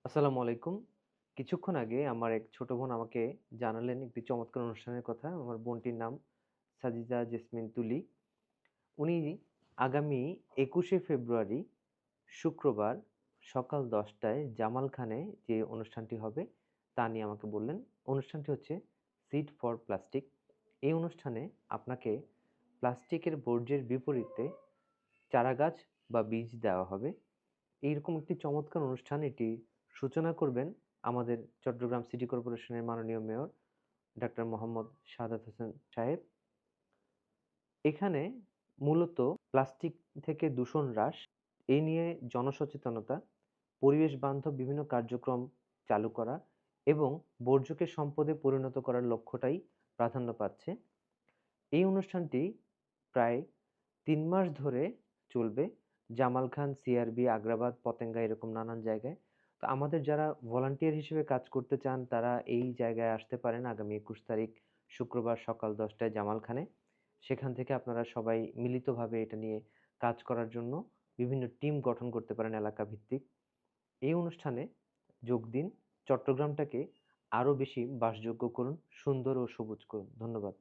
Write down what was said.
আসসালামু আলাইকুম। কিছুক্ষণ আগে আমার এক ছোট বোন আমাকে জানালেন একটি চমৎকার অনুষ্ঠানের কথা। আমার বোনটির নাম সাজিদা জেসমিন তুলি। উনি আগামী ২১শে ফেব্রুয়ারি শুক্রবার সকাল ১০ টায় জামাল খানে যে অনুষ্ঠানটি হবে তা নিয়ে আমাকে বললেন। অনুষ্ঠানটি হচ্ছে সিড ফর প্লাস্টিক। এই অনুষ্ঠানে আপনাকে প্লাস্টিকের বর্জ্যের বিপরীতে চারাগাছ বা বীজ দেওয়া হবে। এইরকম একটি চমৎকার অনুষ্ঠান এটি সূচনা করবেন আমাদের চট্টগ্রাম সিটি কর্পোরেশনের মাননীয় মেয়র ডাক্তার মোহাম্মদ সাদাত হোসেন সাহেব। এখানে মূলত প্লাস্টিক থেকে দূষণ হ্রাস, এই নিয়ে জনসচেতনতা, পরিবেশ বান্ধব বিভিন্ন কার্যক্রম চালু করা এবং বর্জ্যকে সম্পদে পরিণত করার লক্ষ্যটাই প্রাধান্য পাচ্ছে। এই অনুষ্ঠানটি প্রায় ৩ মাস ধরে চলবে। জামাল খান, সিআরবি, আগ্রাবাদ, পতেঙ্গা এরকম নানান জায়গায়। তো আমাদের যারা ভলান্টিয়ার হিসেবে কাজ করতে চান তারা এই জায়গায় আসতে পারেন আগামী ২১ তারিখ শুক্রবার সকাল ১০ টায় জামাল খানে। সেখান থেকে আপনারা সবাই মিলিতভাবে এটা নিয়ে কাজ করার জন্য বিভিন্ন টিম গঠন করতে পারেন এলাকা ভিত্তিক। এই অনুষ্ঠানে যোগ দিন। চট্টগ্রামটাকে আরো বেশি বাসযোগ্য করুন, সুন্দর ও সবুজ করুন। ধন্যবাদ।